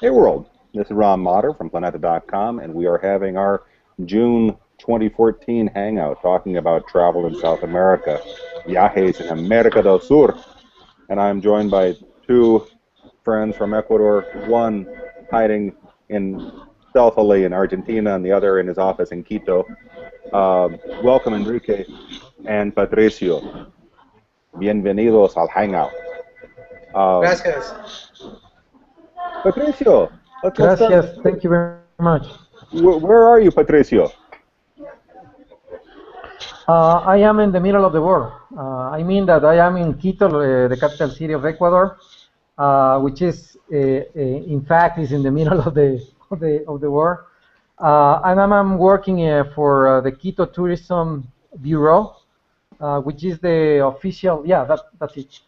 Hey world, this is Ron Motter from Planeta.com, and we are having our June 2014 Hangout talking about travel in South America, Viajes in América del Sur. And I'm joined by two friends from Ecuador, one hiding stealthily in Argentina and the other in his office in Quito. Welcome Enrique and Patricio. Bienvenidos al Hangout. Gracias. Patricio, let's start. Gracias, thank you very much. Where are you, Patricio? I am in the middle of the world. I mean that I am in Quito, the capital city of Ecuador, which is, in fact, is in the middle of the world. And I'm working for the Quito Tourism Bureau, which is the official. Yeah, that's it.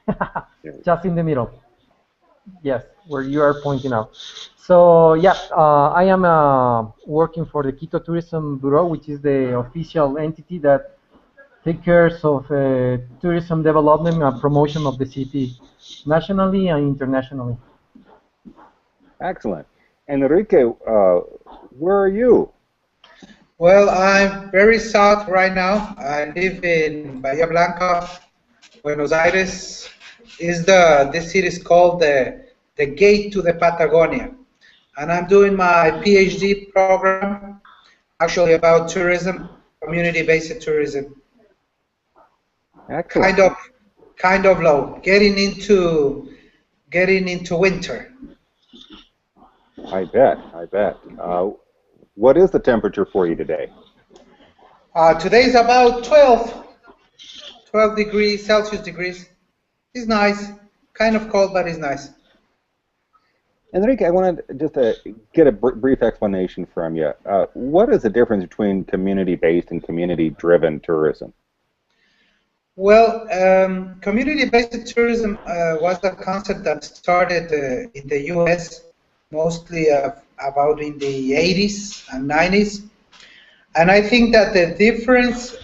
Just in the middle. Yes, where you are pointing out. So yeah, I am working for the Quito Tourism Bureau, which is the official entity that takes care of tourism development and promotion of the city nationally and internationally. Excellent. Enrique, where are you? Well, I'm very south right now. I live in Bahía Blanca, Buenos Aires. This city is called the gate to the Patagonia, and I'm doing my PhD program, actually about tourism, community-based tourism. Excellent. Kind of low, getting into winter. I bet. What is the temperature for you today? Today's about 12 degrees Celsius. It's nice, kind of cold, but it's nice. Enrique, I wanted just to get a brief explanation from you. What is the difference between community-based and community-driven tourism? Well, community-based tourism was a concept that started in the U.S. mostly about in the 80s and 90s. And I think that the difference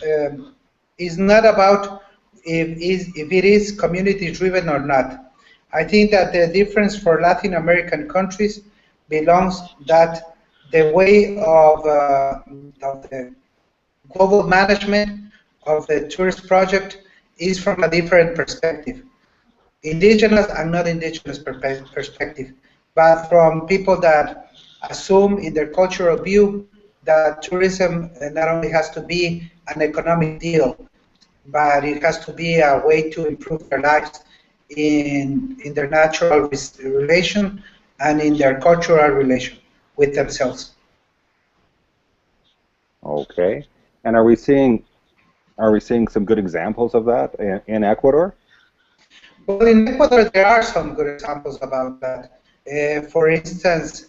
is not about if it is community-driven or not. I think that the difference for Latin American countries belongs that the way of the global management of the tourist project is from a different perspective. Indigenous and not indigenous perspective, but from people that assume in their cultural view that tourism not only has to be an economic deal, but it has to be a way to improve their lives in their natural relation and in their cultural relation with themselves. Okay. And are we seeing some good examples of that in Ecuador? Well, in Ecuador there are some good examples about that. For instance,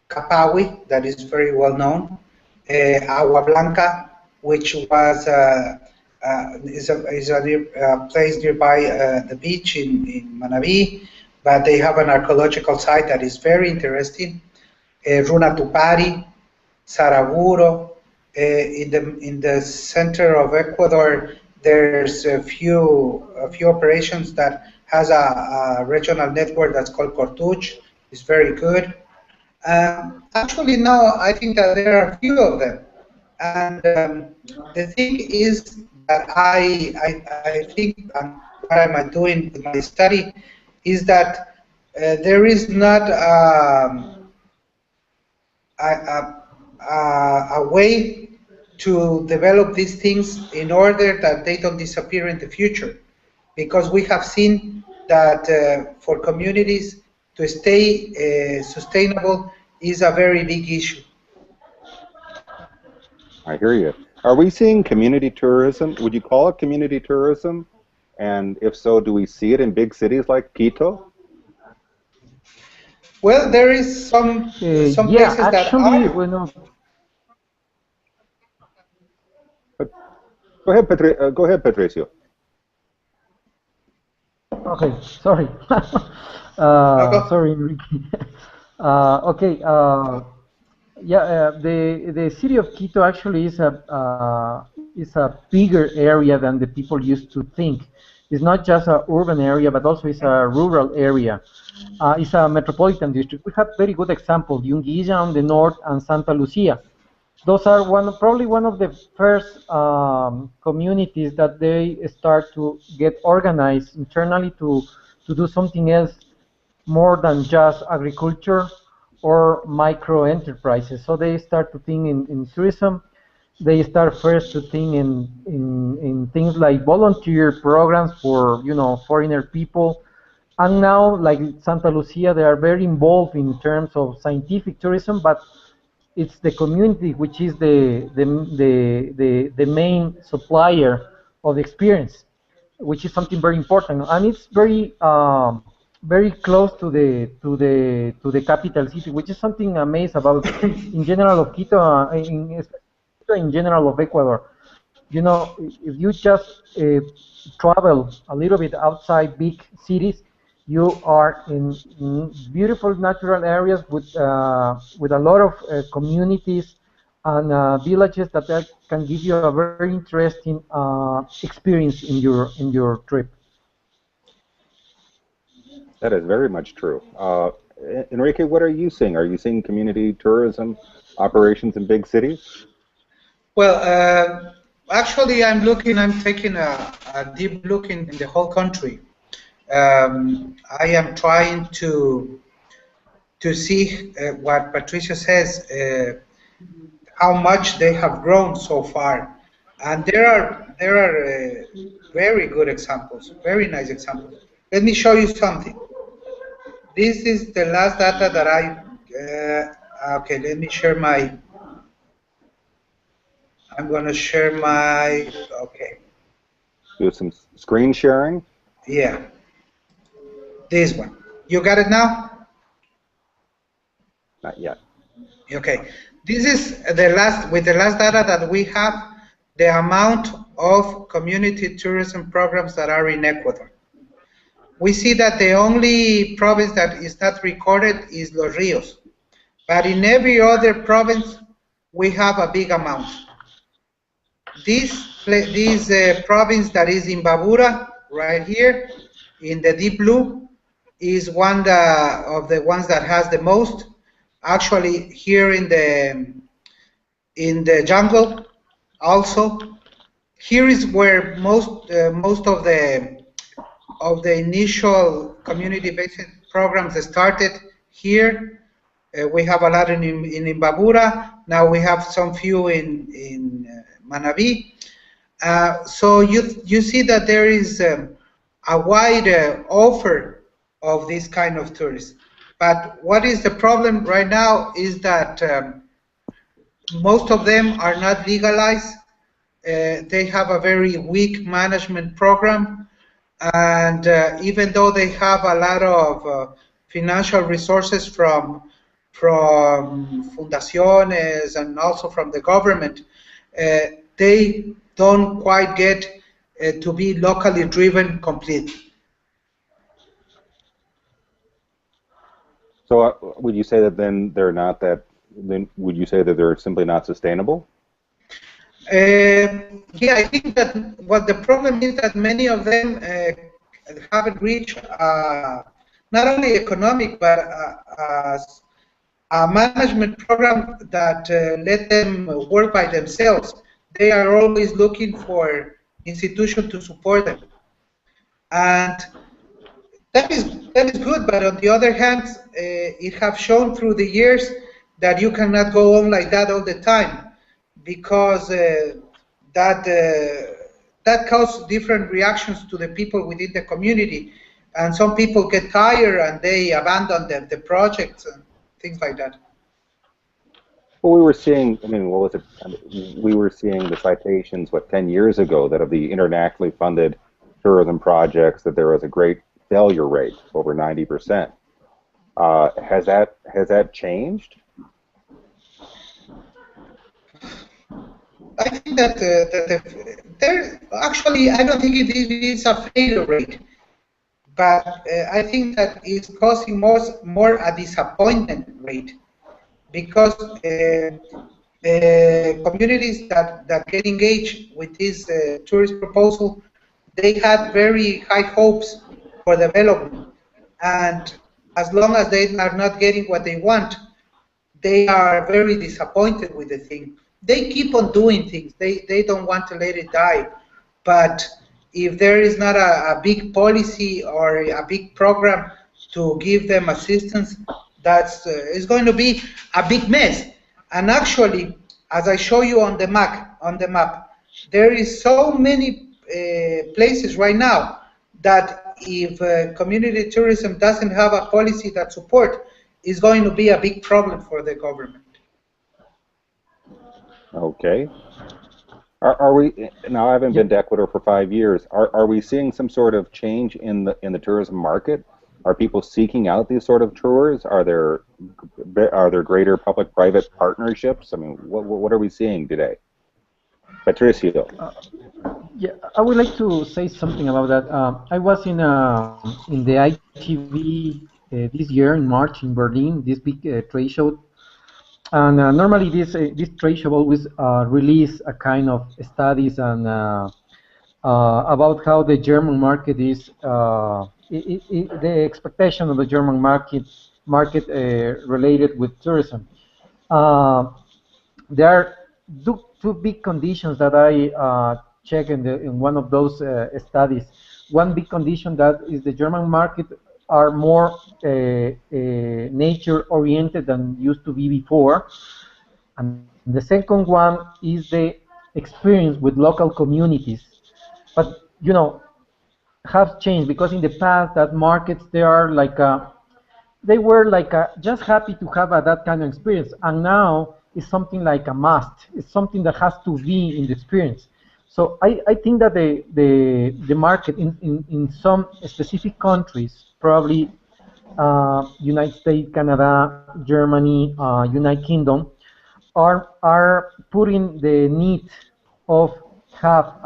Capawi, that is very well known, Agua Blanca, which was is a place nearby the beach in Manaví, but they have an archaeological site that is very interesting. Runa Tupari, Saraguro. In the center of Ecuador, there's a few operations that has a regional network that's called Cortuch. It's very good. Actually, now I think that there are a few of them. And the thing is that I think what I'm doing in my study is that there is not a way to develop these things in order that they don't disappear in the future, because we have seen that for communities to stay sustainable is a very big issue. I hear you. Are we seeing community tourism? Would you call it community tourism? And if so, do we see it in big cities like Quito? Well, there is some places that are. Go ahead, Patricio. Okay, sorry. Sorry, Enrique. Okay. The city of Quito actually is a bigger area than the people used to think. It's not just an urban area, but also it's a rural area. It's a metropolitan district. We have very good examples, Yunguilla on the north and Santa Lucia. Those are probably one of the first communities that they start to get organized internally to do something else more than just agriculture or micro enterprises. So they start to think in tourism. They start first to think in things like volunteer programs for foreigner people. And now, like Santa Lucia, they are very involved in terms of scientific tourism, but it's the community which is the main supplier of the experience, which is something very important, and it's very close to the capital city, which is something amazing about in general of Quito, in general of Ecuador. You know, if you just travel a little bit outside big cities, you are in beautiful natural areas with a lot of communities and villages that can give you a very interesting experience in your trip. That is very much true. Enrique, what are you seeing? Are you seeing community tourism operations in big cities? Well, actually, I'm taking a deep look in the whole country. I am trying to see what Patricia says, how much they have grown so far, and there are very good examples, very nice examples. Let me show you something. This is the last data that okay, let me share my. I'm going to share my. Okay. Do some screen sharing. Yeah. This one. You got it now? Not yet. Okay. This is the last data that we have, the amount of community tourism programs that are in Ecuador. We see that the only province that is not recorded is Los Rios. But in every other province, we have a big amount. This province that is in Babura, right here, in the deep blue, is one of the ones that has the most. Actually, here in the jungle, also, here is where most of the initial community-based programs started. Here, we have a lot in Imbabura. Now we have some few in Manabí. So you see that there is a wide offer of this kind of tourists. But what is the problem right now is that most of them are not legalized. They have a very weak management program. And even though they have a lot of financial resources from fundaciones and also from the government, they don't quite get to be locally driven completely. So would you say that then they're not that? Then would you say that they're simply not sustainable? Yeah, I think that what the problem is that many of them haven't reached not only economic but a management program that let them work by themselves. They are always looking for institutions to support them, and that is good. But on the other hand, it has shown through the years that you cannot go on like that all the time, because that causes different reactions to the people within the community, and some people get tired and they abandon the projects and things like that. Well, we were seeing, I mean, what was it? I mean, we were seeing the citations, 10 years ago, that of the internationally funded tourism projects, that there was a great failure rate, over 90%. Has that changed? I think that there actually, I don't think it is a failure rate, but I think that it's causing more a disappointment rate, because communities that get engaged with this tourist proposal, they had very high hopes for development. And as long as they are not getting what they want, they are very disappointed with the thing. They keep on doing things. They don't want to let it die. But if there is not a big policy or a big program to give them assistance, that's it's going to be a big mess. And actually, as I show you on the map, there is so many places right now that if community tourism doesn't have a policy that support, is going to be a big problem for the government. Okay. Are we now? I haven't been to Ecuador for 5 years. Are we seeing some sort of change in the tourism market? Are people seeking out these sort of tours? Are there greater public-private partnerships? I mean, what are we seeing today? Patricio. Yeah, I would like to say something about that. I was in the ITV this year in March in Berlin, this big trade show. And normally this trade show always release a kind of studies and about how the German market is, the expectation of the German market related with tourism. There are two big conditions that I check in one of those studies. One big condition that is the German market are more nature-oriented than used to be before. And the second one is the experience with local communities. But, you know, have changed because in the past that markets, they are like they were like just happy to have that kind of experience. And now it's something like a must. It's something that has to be in the experience. So I think that the market in some specific countries, probably United States, Canada, Germany, United Kingdom, are putting the need of have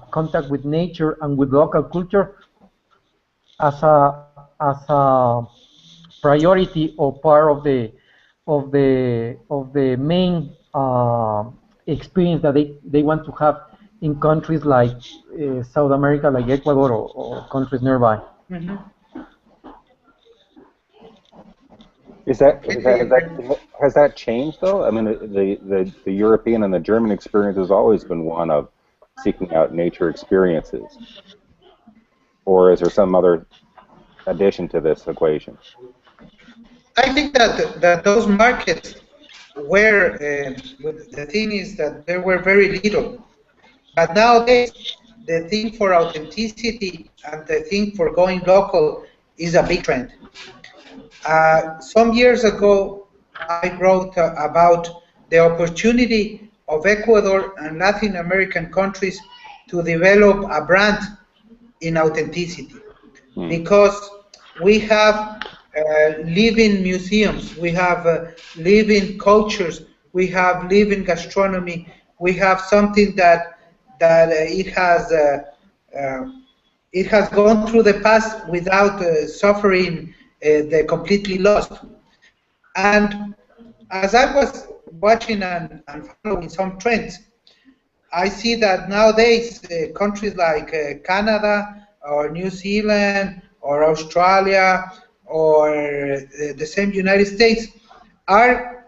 contact with nature and with local culture as a priority or part of the main experience that they want to have in countries like South America, like Ecuador or countries nearby. Mm-hmm. Has that changed though? I mean, the European and the German experience has always been one of seeking out nature experiences, or is there some other addition to this equation? I think that those markets were the thing is that there were very little, but nowadays the thing for authenticity and the thing for going local is a big trend. Some years ago, I wrote about the opportunity of Ecuador and Latin American countries to develop a brand in authenticity, because we have living museums, we have living cultures, we have living gastronomy, we have something that it has gone through the past without suffering the completely lost. And as I was watching and following some trends, I see that nowadays countries like Canada or New Zealand or Australia or the same United States are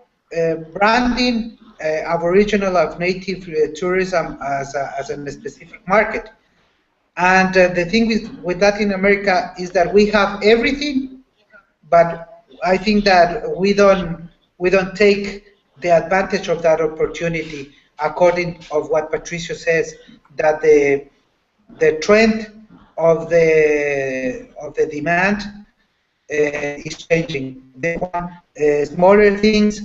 branding Aboriginal of native tourism as a specific market. And the thing with Latin America is that we have everything, but I think that we don't take the advantage of that opportunity, according of what Patricio says, that the trend of the demand is changing. They want smaller things,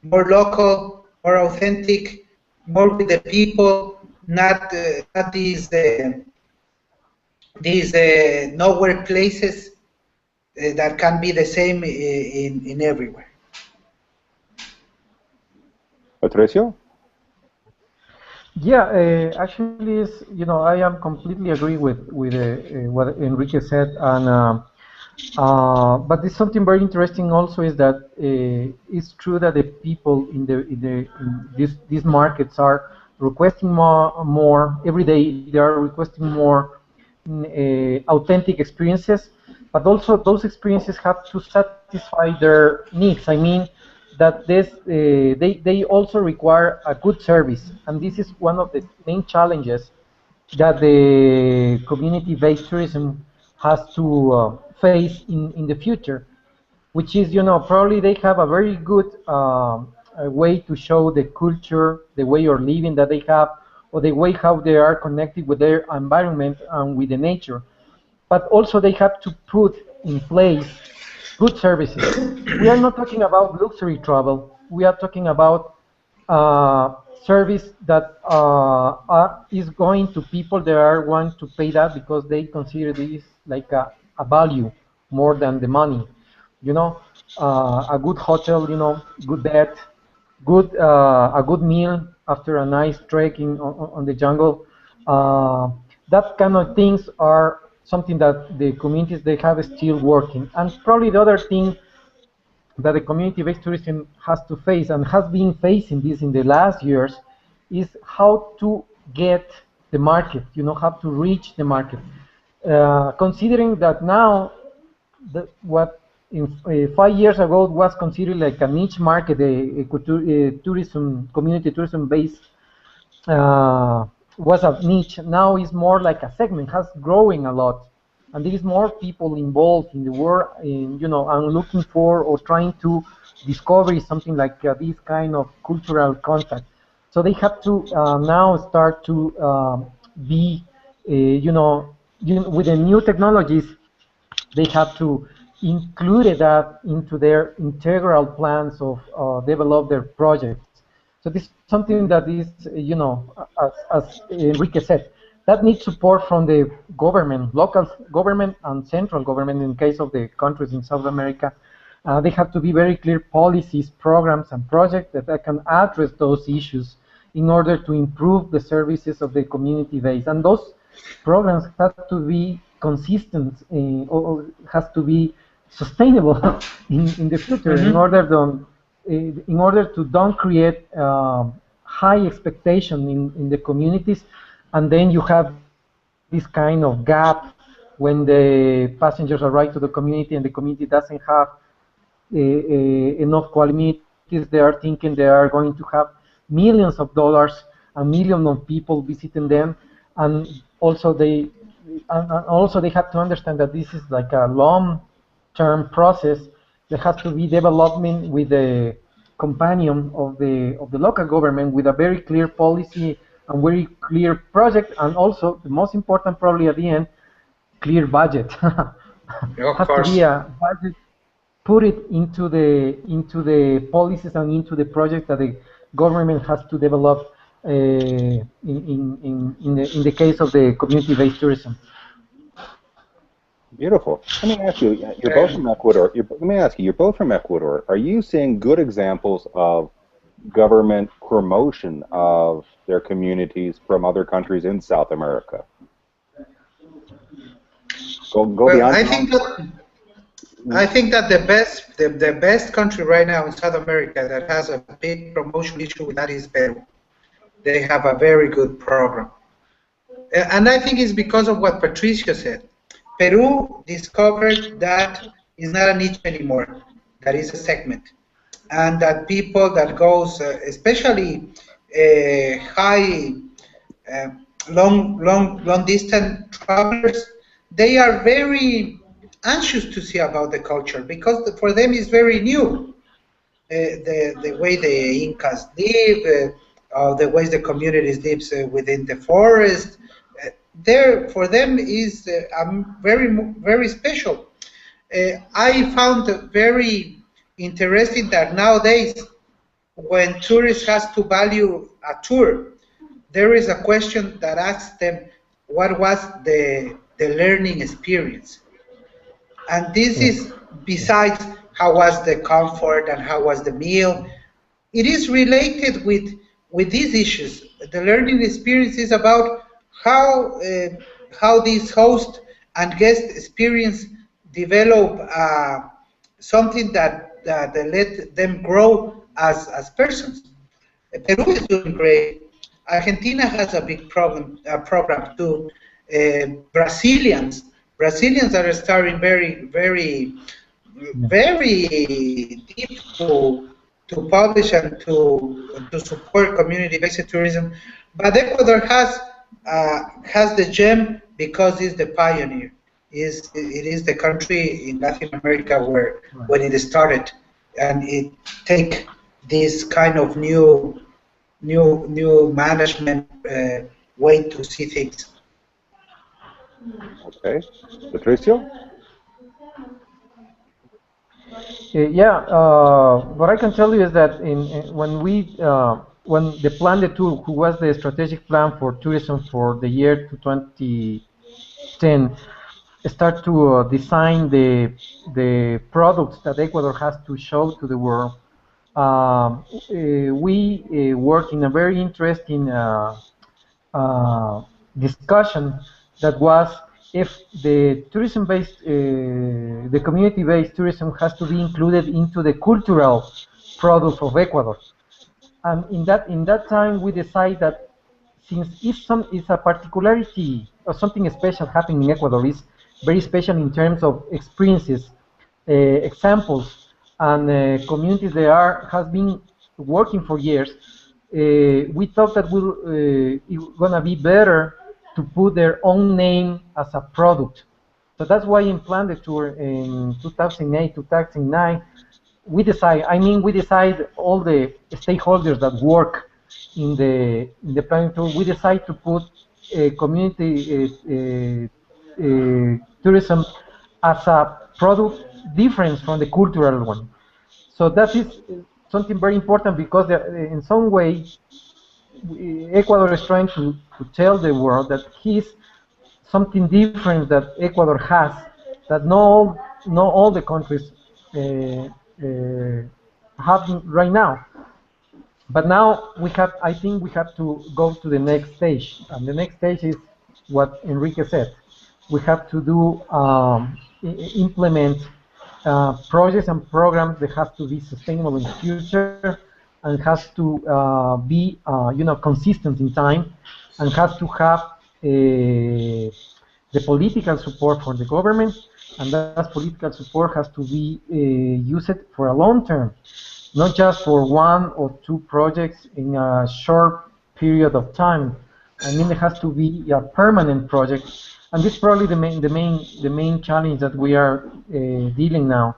more local, more authentic, more with the people, not these nowhere places that can be the same in everywhere. Patricio? Yeah, actually, I am completely agree with what Enrique said, and but there's something very interesting also is that it's true that the people in these markets are requesting more every day. They are requesting more authentic experiences, but also those experiences have to satisfy their needs. I mean that they also require a good service, and this is one of the main challenges that the community-based tourism has to face in the future, which is, probably they have a very good way to show the culture, the way of living that they have, or the way how they are connected with their environment and with the nature. But also they have to put in place good services. We are not talking about luxury travel. We are talking about service that is going to people that are want to pay that because they consider this like a value more than the money. A good hotel, good bed, a good meal after a nice trekking on the jungle. That kind of things are something that the communities they have still working. And probably the other thing that the community-based tourism has to face and has been facing this in the last years is how to get the market, how to reach the market. Considering that now what in 5 years ago was considered like a niche market, a tourism, community tourism base was a niche. Now is more like a segment, has growing a lot, and there is more people involved in the world, and looking for or trying to discover something like this kind of cultural contact. So they have to now start to be, with the new technologies, they have to include that into their integral plans of develop their projects. So this is something that is, as Enrique said, that needs support from the government, local government and central government in case of the countries in South America. They have to be very clear policies, programs, and projects that can address those issues in order to improve the services of the community base. And those programs have to be consistent or has to be sustainable in the future. Mm-hmm. in order to don't create high expectation in the communities, and then you have this kind of gap when the passengers arrive to the community and the community doesn't have enough qualities. They are thinking they are going to have millions of dollars and millions of people visiting them, and also they have to understand that this is like a long-term process. There has to be development with the companion of the local government with a very clear policy and very clear project, and also the most important probably at the end, clear budget. Has to be a budget, put it into the policies and into the project that the government has to develop in the case of the community-based tourism. Beautiful. Let me ask you, you're both from Ecuador. Let me ask you, you're both from Ecuador. Are you seeing good examples of government promotion of their communities from other countries in South America? Go beyond. I think that the best country right now in South America that has a big promotion issue with that is Peru. They have a very good program, and I think it's because of what Patricio said. Peru discovered that is not a niche anymore, that is a segment, and that people that goes, especially long distance travelers, they are very anxious to see about the culture because for them it's very new, the way the Incas live, the ways the communities live within the forest. For them is very special. I found very interesting that nowadays, when tourists has to value a tour, there is a question that asks them, what was the learning experience? And this is besides how was the comfort and how was the meal. It is related with these issues. The learning experience is about how this host and guest experience develop something that let them grow as persons. Peru is doing great. Argentina has a big program too. Brazilians are starting very deep to publish and to support community-based tourism. But Ecuador has the gem because it's the pioneer. It is the country in Latin America where when it started, and it take this kind of new management way to see things. Okay, Patricio. What I can tell you is that when the plan, the tour, who was the strategic plan for tourism for the year 2010, start to design the products that Ecuador has to show to the world. We work in a very interesting discussion that was if the tourism-based, the community-based tourism has to be included into the cultural products of Ecuador. And in that time, we decided that since it's a particularity or something special happening in Ecuador, is very special in terms of experiences, examples, and communities that has been working for years. We thought that it's gonna be better to put their own name as a product. So that's why in Planeta Tour in 2008, 2009, we decide all the stakeholders that work in the Planeta Tour. We decide to put community tourism as a product different from the cultural one. So that is something very important because in some way Ecuador is trying to tell the world that he's something different that Ecuador has, that not all the countries have right now. But now I think we have to go to the next stage, and the next stage is what Enrique said. We have to do implement projects and programs that have to be sustainable in the future, and has to be consistent in time, and has to have the political support for the government, and that political support has to be used for a long term, not just for one or two projects in a short period of time. I mean, it has to be a permanent project, and this is probably the main challenge that we are dealing now.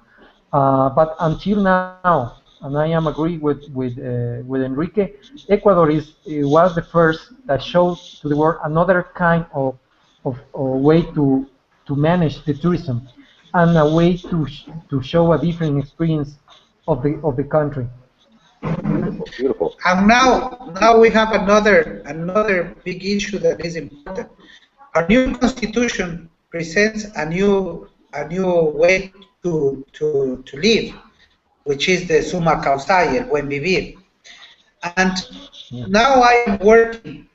But until now, and I am agree with Enrique, Ecuador was the first that showed to the world another kind of way to manage the tourism, and a way to show a different experience of the country. Beautiful. And now we have another big issue that is important. Our new constitution presents a new way to live, which is the summa causa, el buen vivir. And now I am working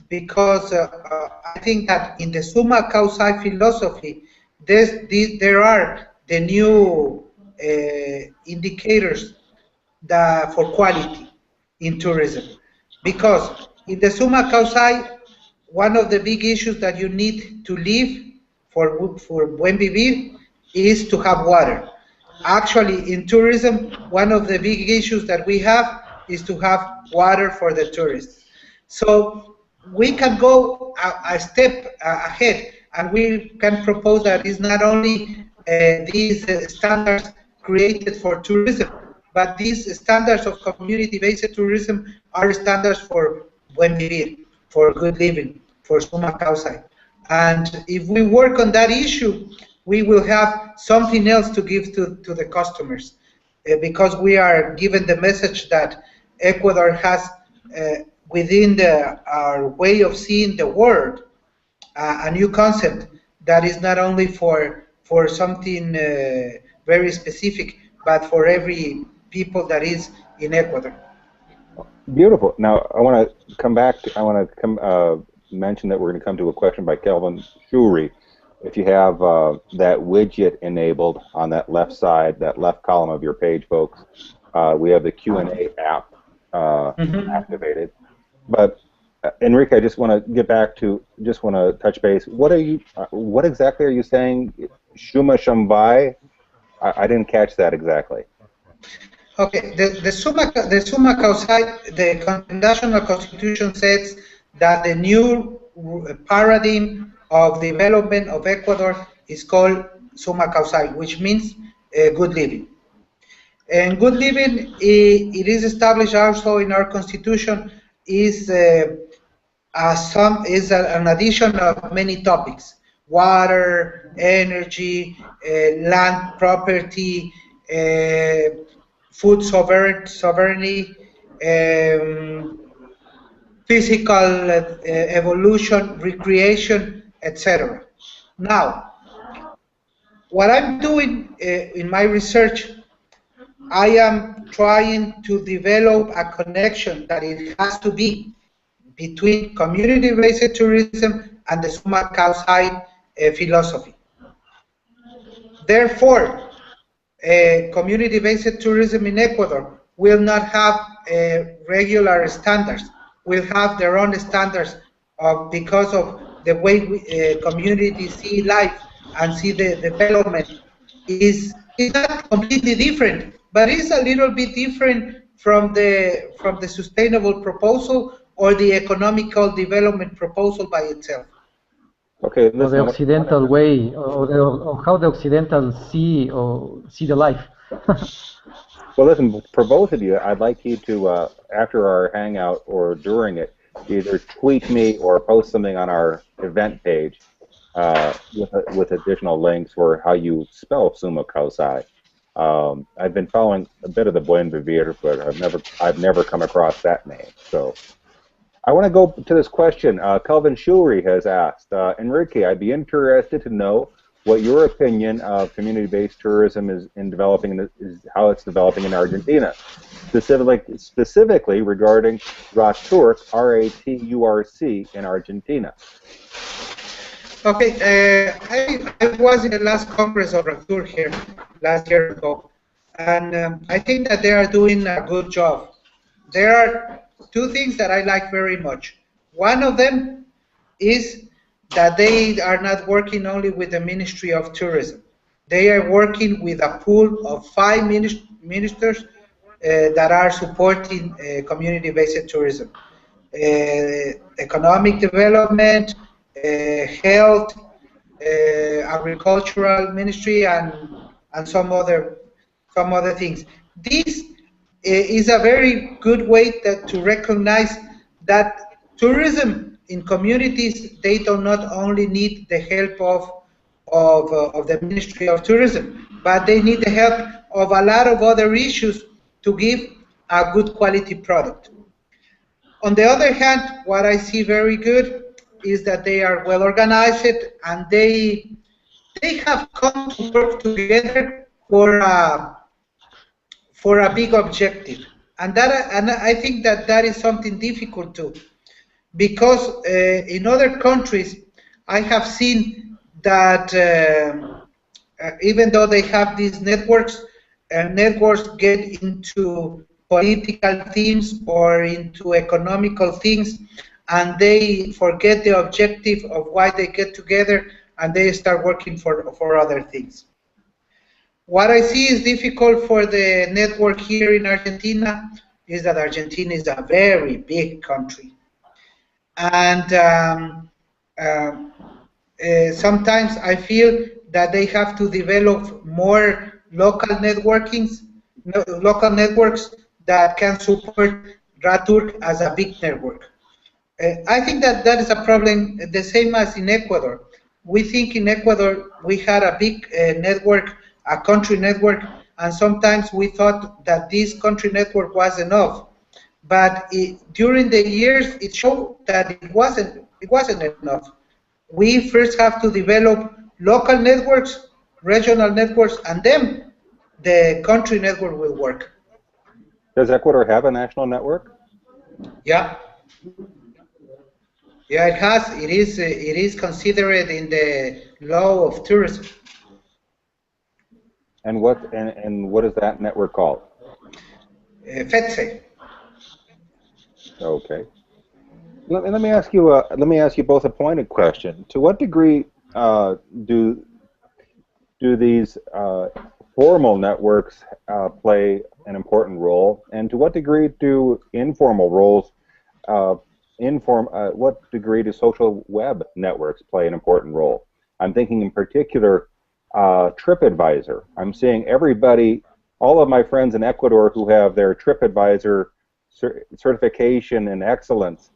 because I think that in the summa causa philosophy, there are the new indicators for quality in tourism. Because in the summa causa, one of the big issues that you need to live for buen vivir is to have water. Actually, in tourism, one of the big issues that we have is to have water for the tourists. So we can go a step ahead, and we can propose that it's not only these standards created for tourism, but these standards of community-based tourism are standards for buen vivir, for good living, for summa causa. And if we work on that issue, we will have something else to give to the customers, because we are given the message that Ecuador has within our way of seeing the world a new concept that is not only for something very specific, but for every people that is in Ecuador. Beautiful. Now I want to come back. I want to mention that we're going to come to a question by Kelvin Shuri. If you have that widget enabled on that left side, that left column of your page, folks, we have the Q&A app activated. But Enrique, I just want to get back to, just want to touch base. What exactly are you saying? Shuma Shambai? I didn't catch that exactly. Okay, the summa causa, the national constitution says that the new paradigm of development of Ecuador is called summa causa, which means good living. And good living, it is established also in our constitution, is an addition of many topics: water, energy, land property, food sovereignty, physical evolution, recreation, etc. Now, what I'm doing in my research, I am trying to develop a connection that it has to be between community-based tourism and the summa causa philosophy. Therefore, community-based tourism in Ecuador will not have regular standards, will have their own standards because of the way communities see life and see the development is not completely different, but it's a little bit different from the sustainable proposal or the economical development proposal by itself. Okay, Or the listen. Occidental way, or how the Occidentals see the life. Well, listen, for both of you, I'd like you to, after our hangout or during it, either tweet me or post something on our event page with additional links for how you spell summa causa. I've been following a bit of the Buen Vivir, but I've never come across that name. So I want to go to this question. Kelvin Shulry has asked, Enrique, I'd be interested to know what your opinion of community-based tourism is how it's developing in Argentina, specifically regarding Raturc, R-A-T-U-R-C, in Argentina. Okay, I was in the last Congress of Raturc here last year ago, and I think that they are doing a good job. There are two things that I like very much. One of them is that they are not working only with the Ministry of Tourism. They are working with a pool of 5 ministers that are supporting community-based tourism. Economic development, health, agricultural ministry, and some other things. This is a very good way to recognize that tourism in communities, they do not only need the help of the Ministry of Tourism, but they need the help of a lot of other issues to give a good quality product. On the other hand, what I see very good is that they are well organized and they have come to work together for a big objective, and I think that is something difficult too, because in other countries I have seen that even though they have these networks, networks get into political themes or into economical things, and they forget the objective of why they get together, and they start working for other things. What I see is difficult for the network here in Argentina is that Argentina is a very big country, and sometimes I feel that they have to develop more local networks that can support Raturc as a big network. I think that is a problem, the same as in Ecuador. We think in Ecuador we had a big network, a country network, and sometimes we thought that this country network was enough. But during the years, it showed that it wasn't enough. We first have to develop local networks, regional networks, and then the country network will work. Does Ecuador have a national network? Yeah. Yeah, it has. It is considered in the law of tourism. And what is that network called? FETSE. Okay. Let me ask you. Let me ask you both a pointed question. To what degree do these formal networks play an important role, and to what degree do informal roles, what degree do social web networks play an important role? I'm thinking in particular TripAdvisor. I'm seeing everybody, all of my friends in Ecuador who have their TripAdvisor certification in excellence,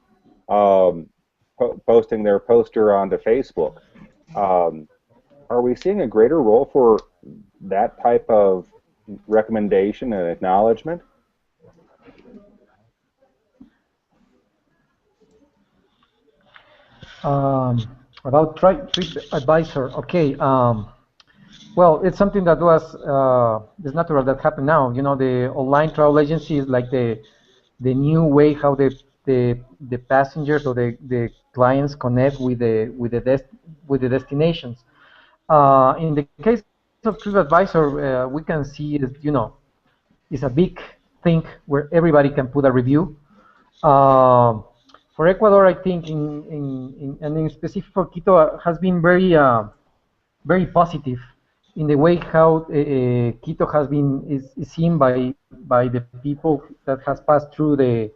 posting their poster onto Facebook. Are we seeing a greater role for that type of recommendation and acknowledgement? About TripAdvisor, okay. Well, it's something that was it's natural that happened now. You know, the online travel agency is like the new way how the passengers or the clients connect with the destinations. In the case of TripAdvisor, we can see is, you know, it's a big thing where everybody can put a review. For Ecuador, I think and in specific for Quito has been very positive in the way how Quito has been is seen by the people that has passed through the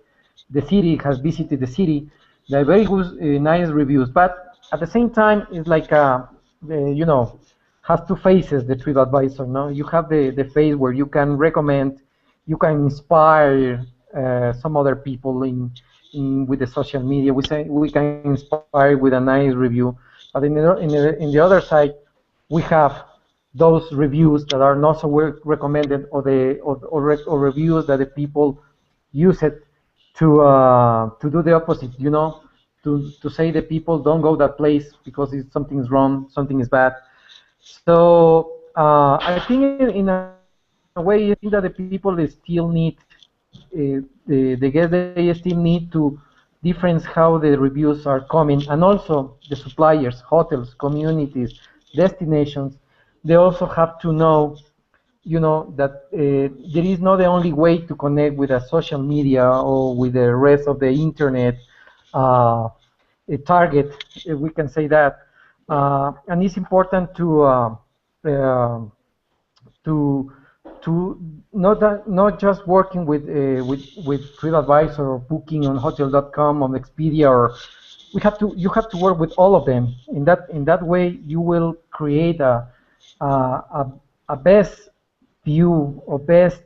city, has visited the city. They're very good, nice reviews, but at the same time, it's like you know, has two faces. The TripAdvisor. No, you have the face where you can recommend, you can inspire some other people with the social media. We can inspire with a nice review, but in the other side, we have those reviews that are not so recommended, or reviews that the people use it to do the opposite. You know, to say the people don't go that place because something's wrong, something is bad. So I think in a way, I think that the people they still need the guests they still need to difference how the reviews are coming, and also the suppliers, hotels, communities, destinations. They also have to know, you know, that there is not the only way to connect with a social media or with the rest of the internet target, if we can say that. And it's important uh, to not just working with TripAdvisor or booking on Hotel.com, on Expedia, or you have to work with all of them. In that way, you will create a best view or best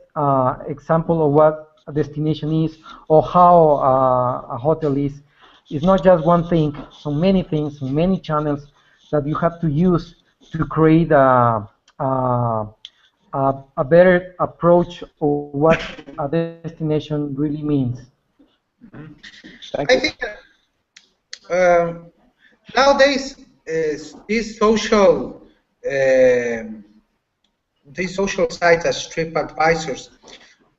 example of what a destination is, or how a hotel is. It's not just one thing, so many things, so many channels that you have to use to create a better approach of what a destination really means. Thank I you. think nowadays these social sites as TripAdvisors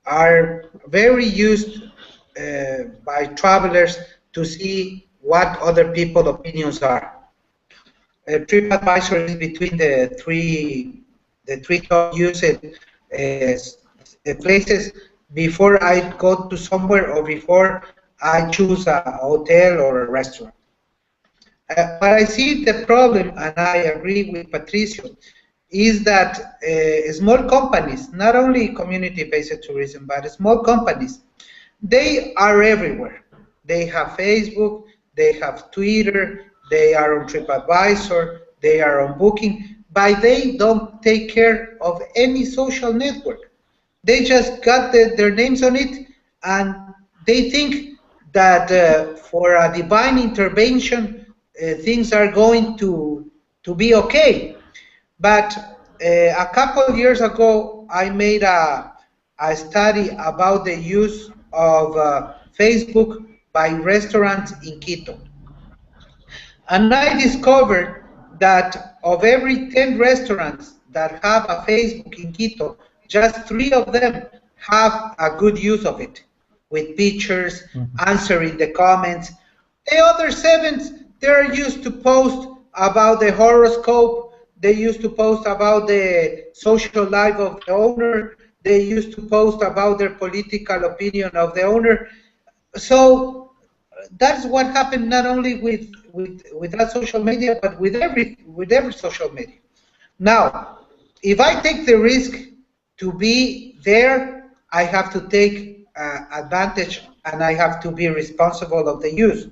are very used by travelers to see what other people's opinions are. TripAdvisor is between the three top used places before I go to somewhere or before I choose a hotel or a restaurant. But I see the problem, and I agree with Patricio, is that small companies, not only community-based tourism, but small companies, they are everywhere. They have Facebook, they have Twitter, they are on TripAdvisor, they are on Booking, but they don't take care of any social network. They just got their names on it, and they think that for a divine intervention, things are going to be okay. But a couple of years ago, I made a study about the use of Facebook by restaurants in Quito. And I discovered that of every 10 restaurants that have a Facebook in Quito, just 3 of them have a good use of it, with pictures, answering the comments. The other 7, they're used to post about the horoscope, they used to post about the social life of the owner, they used to post about their political opinion of the owner. So that's what happened not only with that social media, but with every social media. Now, if I take the risk to be there, I have to take advantage and I have to be responsible of the use.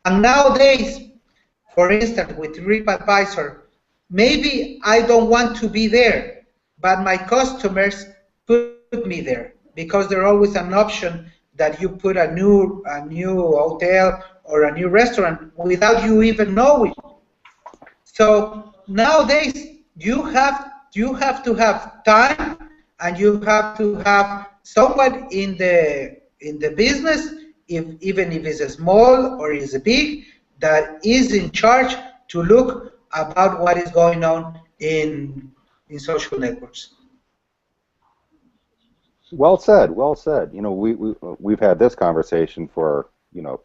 And nowadays, for instance, with TripAdvisor, maybe I don't want to be there, but my customers put me there because there's always an option that you put a new hotel or a new restaurant without you even knowing. So nowadays you have to have time and you have to have someone in the business, even if it's small or is big, that is in charge to look about what is going on in social networks. Well said. Well said. You know, we've had this conversation for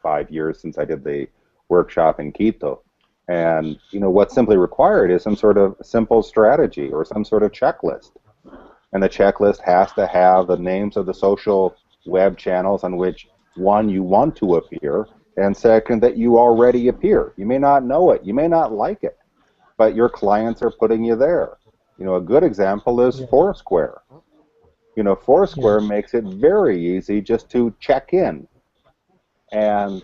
5 years since I did the workshop in Quito, and what's simply required is some sort of simple strategy or some sort of checklist, and the checklist has to have the names of the social web channels on which, one, you want to appear, and second, that you already appear. You may not know it, you may not like it, but your clients are putting you there. A good example is Foursquare. Foursquare makes it very easy just to check in. And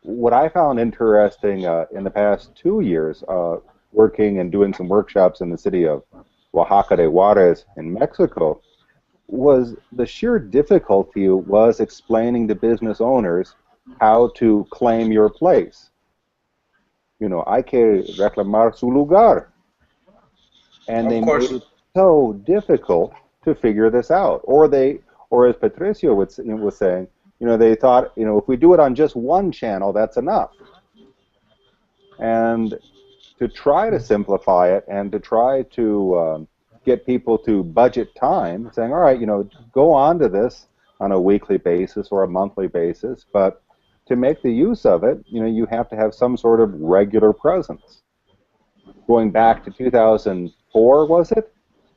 what I found interesting in the past 2 years, working and doing some workshops in the city of Oaxaca de Juarez in Mexico, was the sheer difficulty was explaining to business owners how to claim your place. Hay que reclamar su lugar. And they made it so difficult to figure this out. Or as Patricio was saying, they thought, if we do it on just one channel, that's enough. And to try to simplify it and to try to get people to budget time, saying, all right, go on to this on a weekly basis or a monthly basis, but to make the use of it, you have to have some sort of regular presence. Going back to 2004, was it?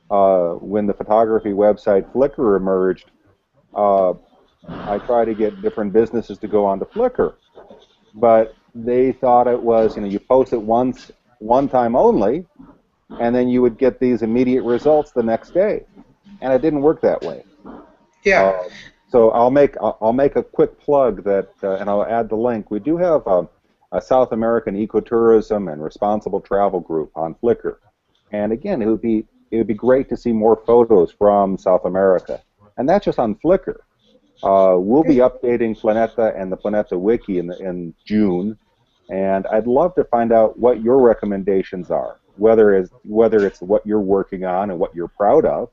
When the photography website Flickr emerged, I tried to get different businesses to go onto Flickr, but they thought it was, you post it once, one time only, and then you would get these immediate results the next day, and it didn't work that way. Yeah. So I'll make a quick plug that, and I'll add the link. We do have a South American ecotourism and responsible travel group on Flickr, and again, it would be great to see more photos from South America, and that's just on Flickr. We'll be updating Planeta and the Planeta Wiki in June, and I'd love to find out what your recommendations are, whether it's what you're working on and what you're proud of,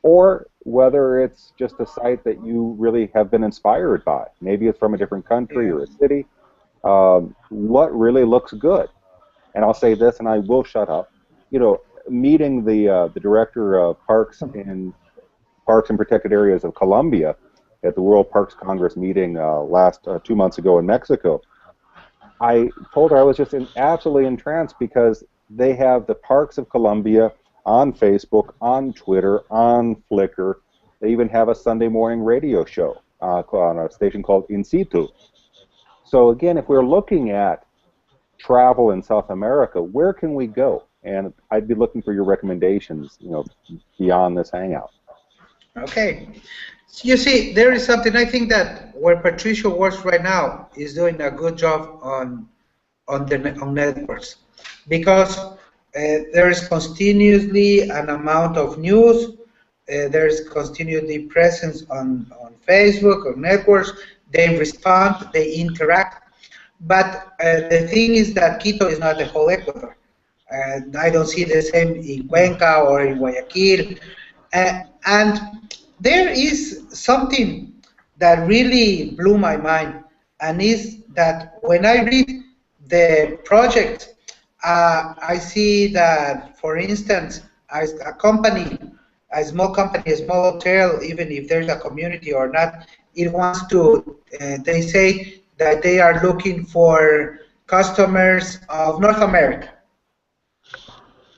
or whether it's just a site that you really have been inspired by. Maybe it's from a different country or a city. What really looks good? And I'll say this, and I will shut up. Meeting the director of Parks and Protected Areas of Colombia at the World Parks Congress meeting last 2 months ago in Mexico, I told her I was just absolutely entranced because they have the Parks of Colombia on Facebook, on Twitter, on Flickr. They even have a Sunday morning radio show on a station called In Situ. So again, if we're looking at travel in South America, where can we go? And I'd be looking for your recommendations, beyond this hangout. Okay. So you see, there is something I think that where Patricio works right now is doing a good job on networks, because there is continuously an amount of news. There is continually presence on Facebook or networks. They respond, they interact. But the thing is that Quito is not the whole Ecuador. And I don't see the same in Cuenca or in Guayaquil. And there is something that really blew my mind, and is that when I read the project, I see that, for instance, as a company, a small company, a small hotel, even if there's a community or not, it wants to, they say that they are looking for customers of North America.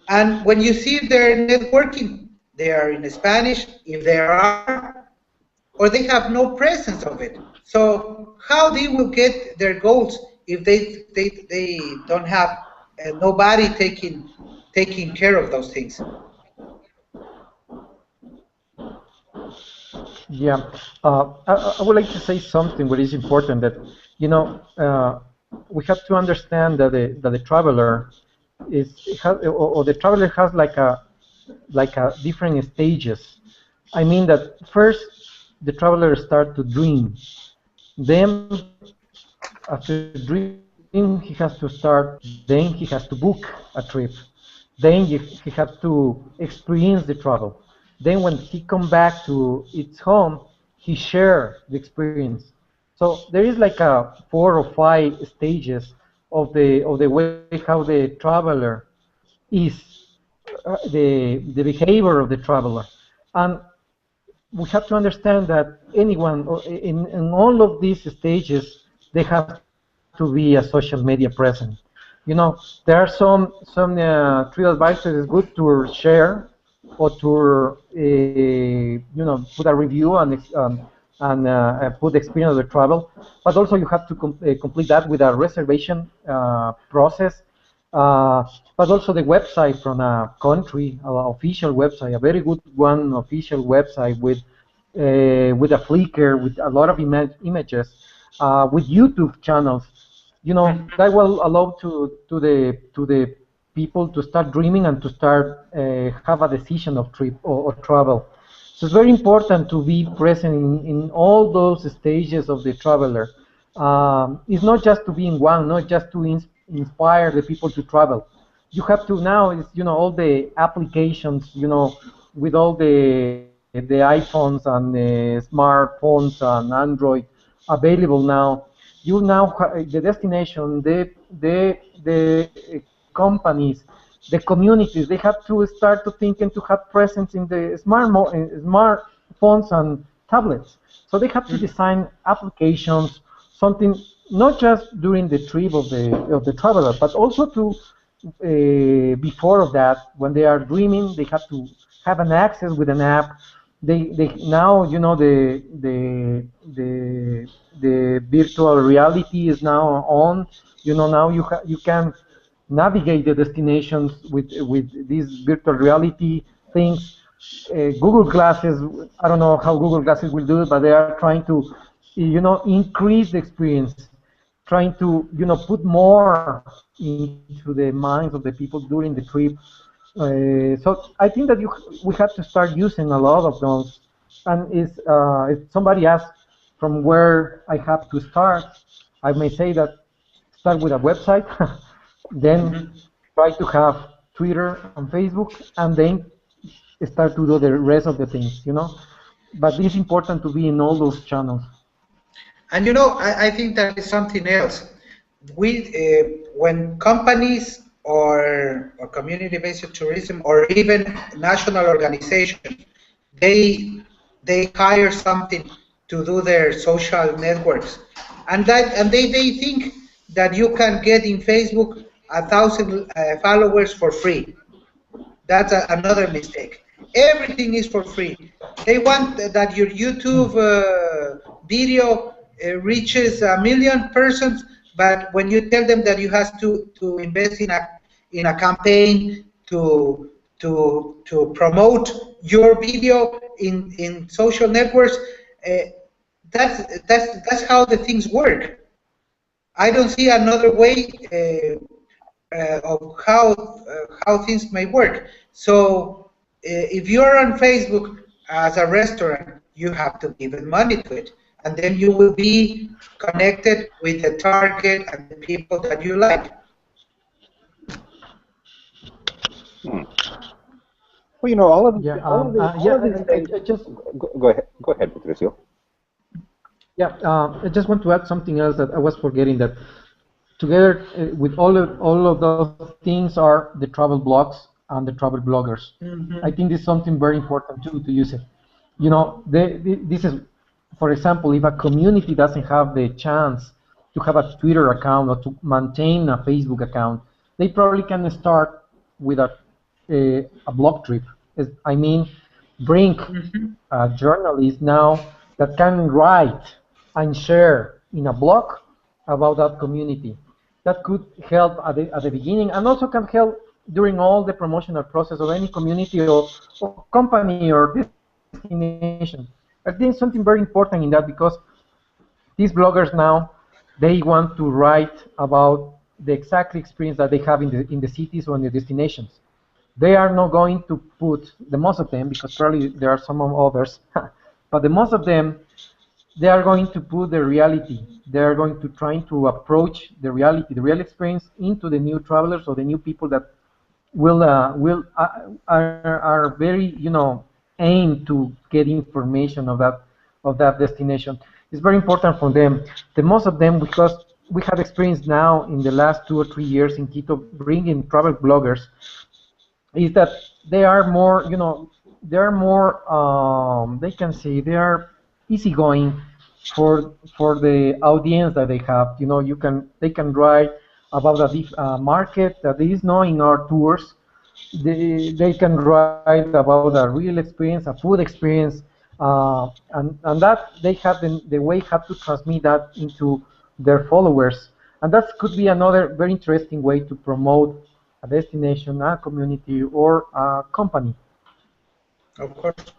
And when you see their networking, they are in Spanish, if there are, or they have no presence of it. So how they will get their goals if they don't have nobody taking care of those things? Yeah, I would like to say something what is important that, you know, we have to understand that the traveler or the traveler has like a different stages. I mean that first the traveler start to dream, then after dream he has to start, then he has to book a trip, then he has to experience the travel. Then when he come back to its home, he share the experience. So there is like a 4 or 5 stages of the way how the traveler is, the behavior of the traveler. And we have to understand that anyone in all of these stages, they have to be a social media present. You know, there are some trip advisors is good to share or to put a review and put the experience of the travel, but also you have to complete that with a reservation process. But also the website from a country, official website, a very good one, official website with a Flickr, with a lot of images, with YouTube channels. You know, that will allow to the people to start dreaming and to start have a decision of trip or travel. So it's very important to be present in all those stages of the traveler. It's not just to be in one, not just to inspire the people to travel. You have to now, is all the applications, with all the iPhones and smartphones and Android available now. You now the destination, the companies, the communities, they have to start to think and to have presence in the smartphones and tablets. So they have to design applications, something not just during the trip of the traveler, but also to before of that, when they are dreaming, they have to have an access with an app. They now, the virtual reality is now on. Now you can navigate the destinations with these virtual reality things. Google Glasses, I don't know how Google Glasses will do it, but they are trying to, increase the experience, trying to, put more into the minds of the people during the trip. So I think that we have to start using a lot of those. And if somebody asks from where I have to start, I may say that start with a website, then try to have Twitter and Facebook, and then start to do the rest of the things. But it's important to be in all those channels. And I think that is something else. When companies or community-based tourism or even national organizations, they hire something to do their social networks, and they think that you can get in Facebook 1,000 followers for free. That's another mistake. Everything is for free. They want that your YouTube video reaches 1 million persons, but when you tell them that you have to invest in a campaign to promote your video in social networks, that's how the things work. I don't see another way of how things may work. So if you're on Facebook as a restaurant, you have to give it money to it, and then you will be connected with the target and the people that you like. Well, all of these things. Just go ahead, Patricio. Yeah, I just want to add something else that I was forgetting. That together with all of those things are the travel blogs and the travel bloggers. I think this is something very important too, to use it. This is, for example, if a community doesn't have the chance to have a Twitter account or to maintain a Facebook account, they probably can start with a blog trip. I mean, bring journalists now that can write and share in a blog about that community. That could help at the beginning, and also can help during all the promotional process of any community or company or destination. I think something very important in that, because these bloggers now, they want to write about the exact experience that they have in the cities or in the destinations. They are not going to put, the most of them, because probably there are some others, but the most of them, they are going to put the reality. They are going to try to approach the reality, the real experience, into the new travelers or the new people that are very, aimed to get information of that destination. It's very important for them. The most of them, because we have experience now in the last 2 or 3 years in Quito bringing travel bloggers, is that they are more, they are more, they can say they are easygoing for the audience that they have. They can write about a market that is not in our tours. They can write about a real experience, a food experience, and that they have the way have to transmit that into their followers. And that could be another very interesting way to promote a destination, a community, or a company. Of course.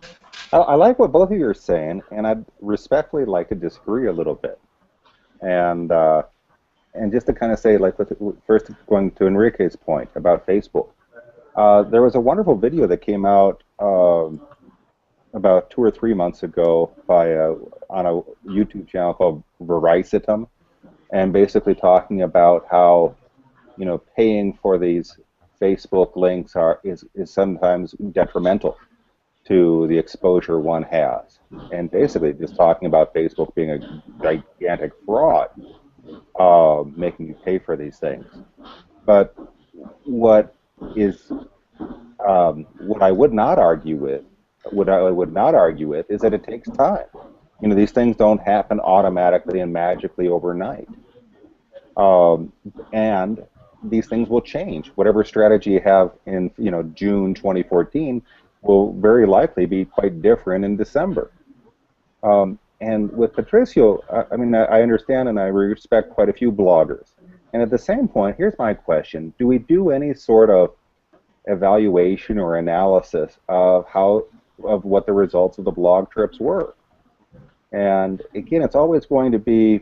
I like what both of you are saying, and I'd respectfully like to disagree a little bit. And just to kind of say, like, first going to Enrique's point about Facebook, there was a wonderful video that came out about 2 or 3 months ago on a YouTube channel called Vericitum, and basically talking about how, paying for these Facebook links is sometimes detrimental to the exposure one has, and basically just talking about Facebook being a gigantic fraud, making you pay for these things. But what I would not argue with, is that it takes time. These things don't happen automatically and magically overnight, and these things will change. Whatever strategy you have in June 2014 will very likely be quite different in December. And with Patricio, I understand and I respect quite a few bloggers. And at the same point, here's my question: do we do any sort of evaluation or analysis of what the results of the blog trips were? And again, it's always going to be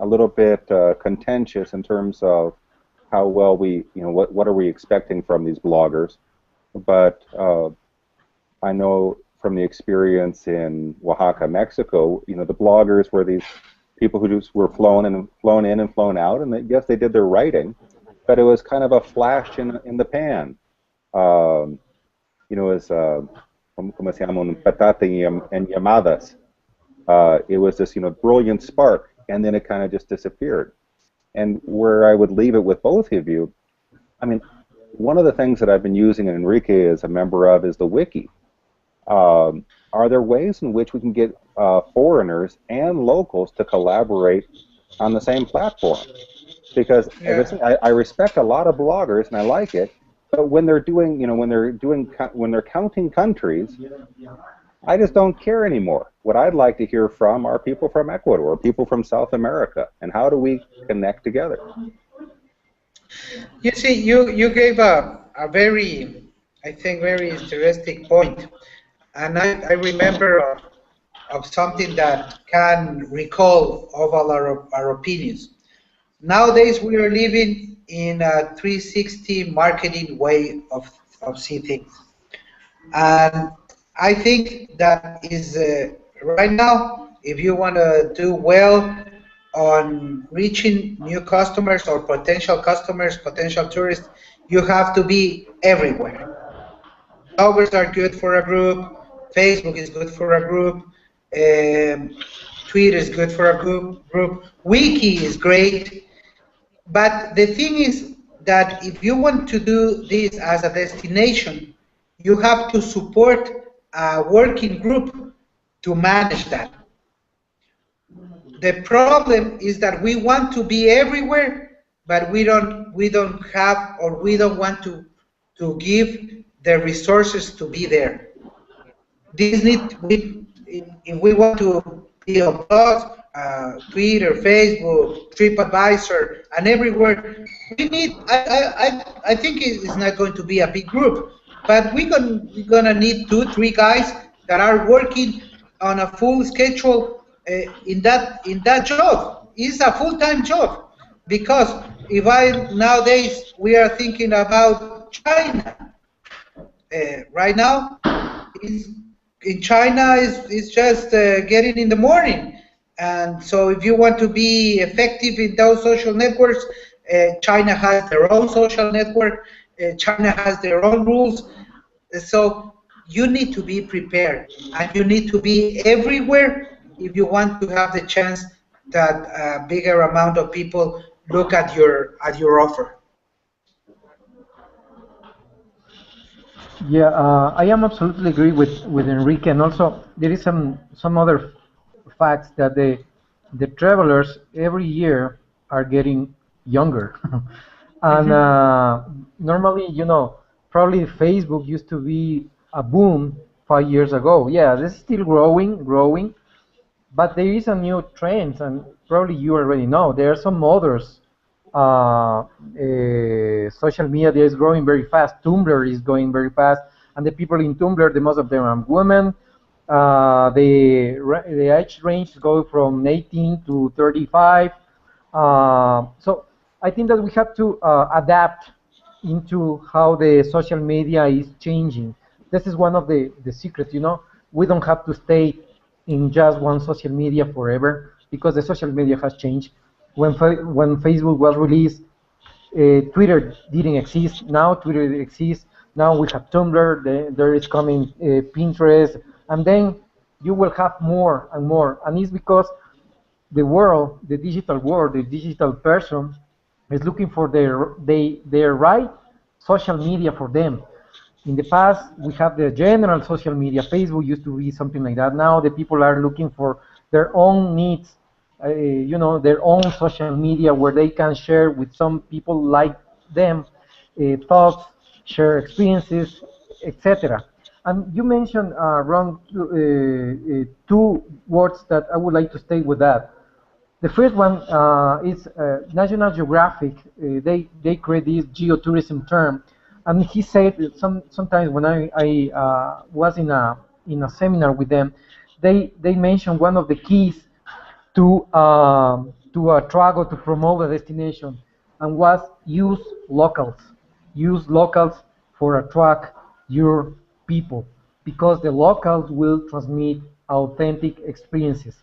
a little bit contentious in terms of how well what are we expecting from these bloggers. But I know from the experience in Oaxaca, Mexico, the bloggers were these people who just were flown in and flown out, and yes, they did their writing, but it was kind of a flash in the pan. It was como se llama, un petate en llamadas. It was this brilliant spark, and then it kind of just disappeared. And where I would leave it with both of you, one of the things that I've been using, and Enrique is a member of, is the Wiki. Are there ways in which we can get foreigners and locals to collaborate on the same platform? Because as I respect a lot of bloggers and I like it, but when they're when they're counting countries, I just don't care anymore. What I'd like to hear from are people from Ecuador, people from South America, and how do we connect together? You see, you gave a very, I think, very interesting point. And I remember of something that can recall of all our opinions. Nowadays, we are living in a 360 marketing way of seeing things. And I think that is right now, if you want to do well on reaching new customers or potential customers, potential tourists, you have to be everywhere. Bloggers are good for a group, Facebook is good for a group, Twitter is good for a group, Wiki is great, but the thing is that if you want to do this as a destination, you have to support a working group to manage that. The problem is that we want to be everywhere, but we don't have, or we don't want to give the resources to be there. if we want to be on blogs, Twitter, Facebook, TripAdvisor, and everywhere, we need. I think it's not going to be a big group, but we're gonna need 2, 3 guys that are working on a full schedule in that job. It's a full-time job because if nowadays we are thinking about China right now. In China is just getting in the morning, and so if you want to be effective in those social networks, China has their own social network. China has their own rules, so you need to be prepared, and you need to be everywhere if you want to have the chance that a bigger amount of people look at your offer. Yeah, I am absolutely agree with Enrique, and also there is some other facts that the travelers every year are getting younger, and normally, probably Facebook used to be a boom 5 years ago. Yeah, this is still growing, but there is a new trend, and probably you already know. There are some others. Social media is growing very fast. Tumblr is going very fast, and the people in Tumblr, the most of them are women. The age range go from 18 to 35. So I think that we have to adapt into how the social media is changing. This is one of the secrets, we don't have to stay in just one social media forever because the social media has changed. When Facebook was released, Twitter didn't exist. Now Twitter exists. Now we have Tumblr. There is coming Pinterest, and then you will have more and more. And it's because the world, the digital world, the digital person is looking for their right social media for them. In the past, we have the general social media. Facebook used to be something like that. Now the people are looking for their own needs, their own social media where they can share with some people like them thoughts, share experiences, etc. And you mentioned, Ron, two words that I would like to stay with that. The first one is National Geographic. They create this geotourism term, and he said that sometimes when I was in a seminar with them, they mentioned one of the keys to attract or to promote a destination, and was use locals for attract your people, because the locals will transmit authentic experiences.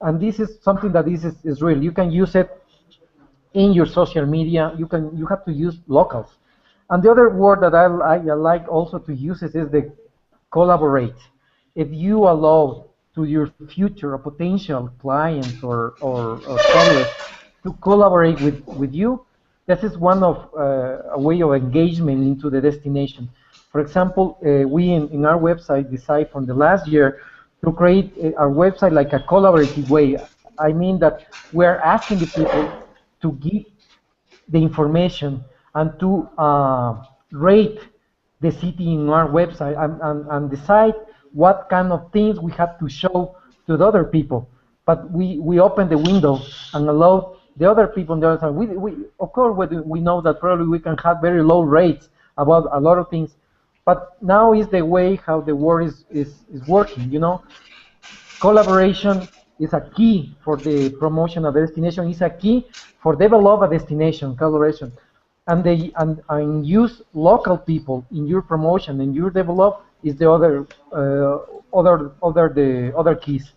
And this is something that is real. You can use it in your social media. You have to use locals. And the other word that I like also to use is the collaborate. If you allow to your future or potential clients or travelers to collaborate with you, this is one of a way of engagement into the destination. For example, we in our website decide from the last year to create our website like a collaborative way. I mean that we're asking the people to give the information and to rate the city in our website, and decide what kind of things we have to show to the other people. But we open the window and allow the other people on the other side. Of course, we know that probably we can have very low rates about a lot of things, but now is the way how the world is working. Collaboration is a key for the promotion of a destination. Is a key for develop a destination. Collaboration, and use local people in your promotion and your develop is the other keys.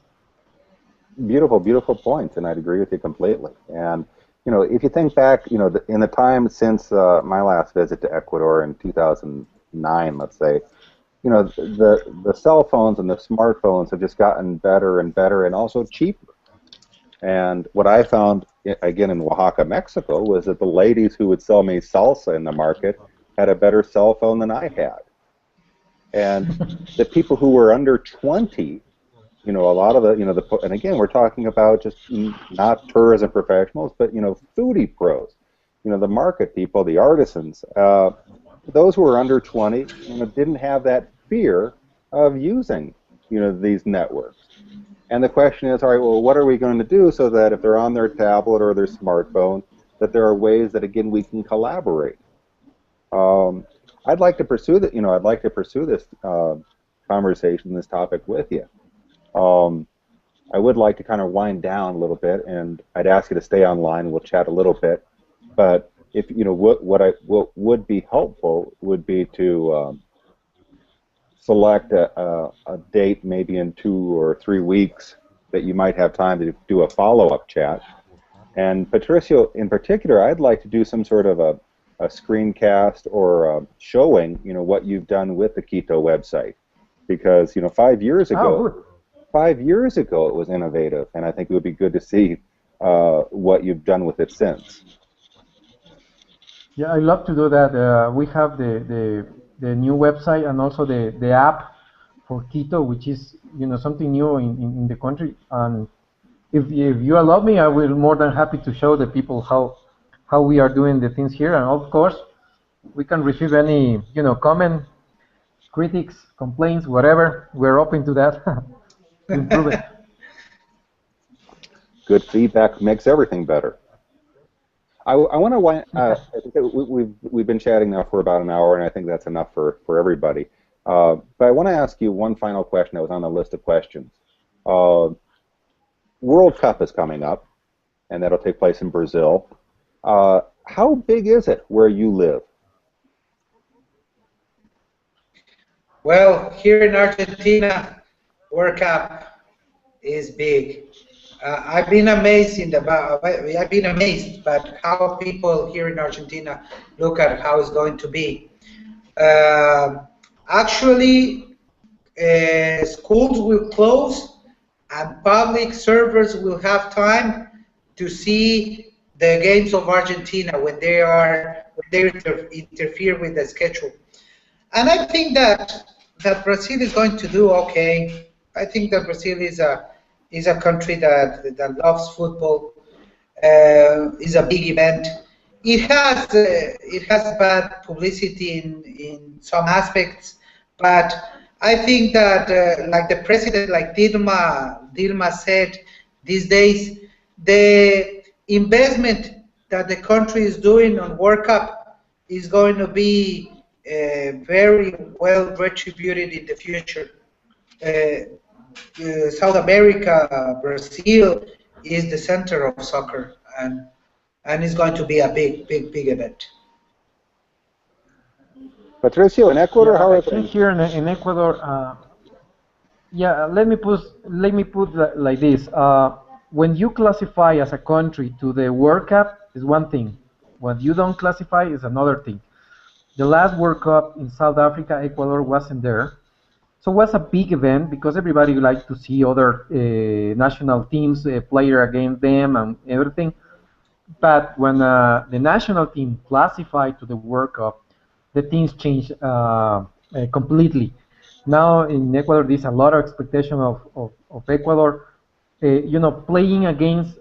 Beautiful, beautiful points, and I'd agree with you completely. And if you think back, in the time since my last visit to Ecuador in 2009, let's say, the cell phones and the smartphones have just gotten better and better, and also cheaper. And what I found, again, in Oaxaca, Mexico, was that the ladies who would sell me salsa in the market had a better cell phone than I had. And the people who were under 20, a lot of and again, we're talking about just not tourism professionals, but, foodie pros, the market people, the artisans. Those who were under 20, didn't have that fear of using, these networks. And the question is, all right, well, what are we going to do so that if they're on their tablet or their smartphone, that there are ways that, again, we can collaborate? I'd like to pursue that. I'd like to pursue this conversation, this topic with you. I would like to kind of wind down a little bit, and I'd ask you to stay online. We'll chat a little bit. But if what would be helpful would be to select a date, maybe in 2 or 3 weeks, that you might have time to do a follow-up chat. And Patricio, in particular, I'd like to do some sort of a screencast or showing, what you've done with the Quito website, because 5 years ago, 5 years ago it was innovative, and I think it would be good to see what you've done with it since. Yeah, I love to do that. We have the new website and also the app for Quito, which is something new in the country. And if you allow me, I will more than happy to show the people how we are doing the things here. And of course, we can receive any comment, critics, complaints, whatever. We're open to that. To improve it. Good feedback makes everything better. I want to. We've been chatting now for about an hour, and I think that's enough for everybody. But I want to ask you one final question that was on the list of questions. World Cup is coming up, and that'll take place in Brazil. How big is it where you live? Well, here in Argentina, World Cup is big. I've been amazed by how people here in Argentina look at how it's going to be. Actually, schools will close, and public servers will have time to see the games of Argentina when they interfere with the schedule. And I think that Brazil is going to do okay. I think that Brazil is a country that loves football. Is a big event. It has bad publicity in some aspects, but I think that like the president, like Dilma said, these days the investment that the country is doing on World Cup is going to be very well retributed in the future. South America, Brazil is the center of soccer, and it's going to be a big event. Patricio, in Ecuador, how are things? Here in Ecuador, yeah, let me put like this. When you classify as a country to the World Cup is one thing. When you don't classify is another thing. The last World Cup in South Africa, Ecuador wasn't there. So it was a big event because everybody likes to see other national teams play against them and everything. But when the national team classified to the World Cup, the things changed completely. Now in Ecuador, there's a lot of expectation of Ecuador, playing against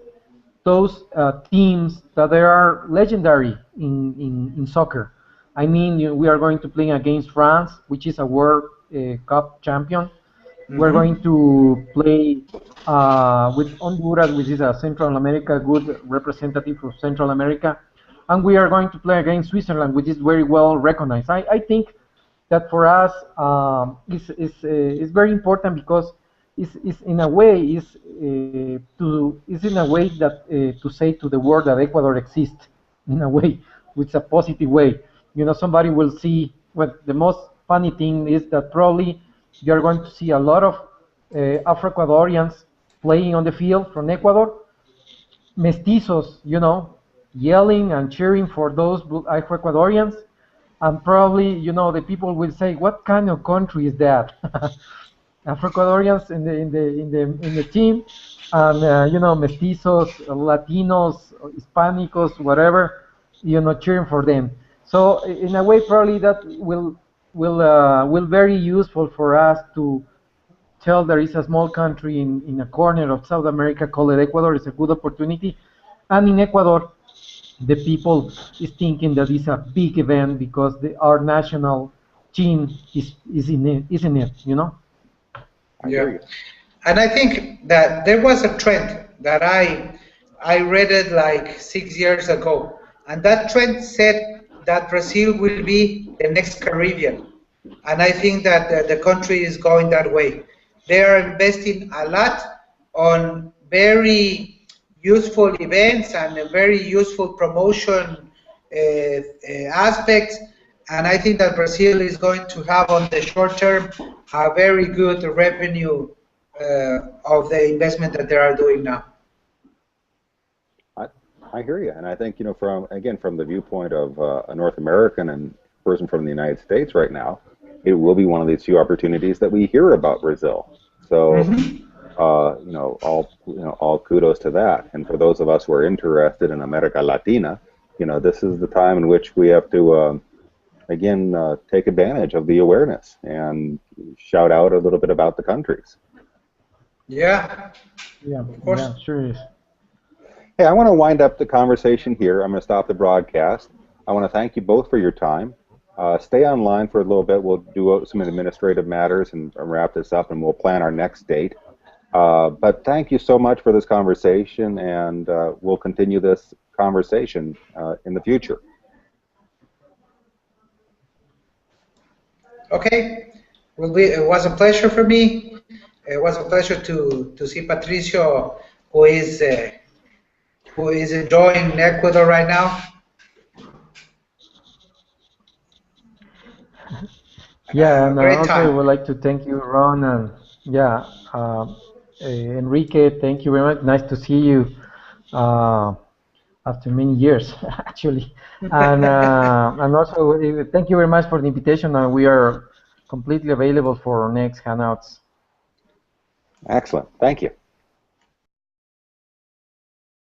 those teams that they are legendary in soccer. I mean, we are going to play against France, which is a World Cup champion. Mm-hmm. We're going to play with Honduras, which is a Central America, good representative of Central America. And we are going to play against Switzerland, which is very well recognized. I think that for us it's very important because it's in a way that to say to the world that Ecuador exists in a way, which is a positive way. Somebody will see. Well, the most funny thing is that probably you're going to see a lot of Afro-Ecuadorians playing on the field from Ecuador, mestizos, yelling and cheering for those Afro-Ecuadorians, and probably, the people will say, "What kind of country is that?" Afro-Ecuadorians in the team, and mestizos, Latinos, Hispanicos, whatever, cheering for them. So in a way, probably that will very useful for us to tell there is a small country in a corner of South America called Ecuador. It's a good opportunity, and in Ecuador, the people is thinking that it's a big event because our national team is in it. I hear you. And I think that there was a trend that I read it like 6 years ago, and that trend said that Brazil will be the next Caribbean, and I think that the country is going that way. They are investing a lot on very useful events and a very useful promotion aspects, and I think that Brazil is going to have on the short term a very good revenue of the investment that they are doing now. I hear you, and I think, you know, from the viewpoint of a North American and person from the United States right now, it will be one of these few opportunities that we hear about Brazil. So, all kudos to that. And for those of us who are interested in America Latina, you know, this is the time in which we have to take advantage of the awareness and shout out a little bit about the countries. Yeah, of course. Yeah, sure is. Hey, I want to wind up the conversation here. I'm going to stop the broadcast. I want to thank you both for your time. Stay online for a little bit. We'll do some administrative matters and wrap this up, and we'll plan our next date. But thank you so much for this conversation, and we'll continue this conversation in the future. Okay. It was a pleasure for me. It was a pleasure to see Patricio, who is enjoying Ecuador right now. Yeah, and great also I time. would like to thank you, Ron, and Enrique, thank you very much. Nice to see you after many years, actually. And also thank you very much for the invitation, and we are completely available for next Hangouts. Excellent. Thank you.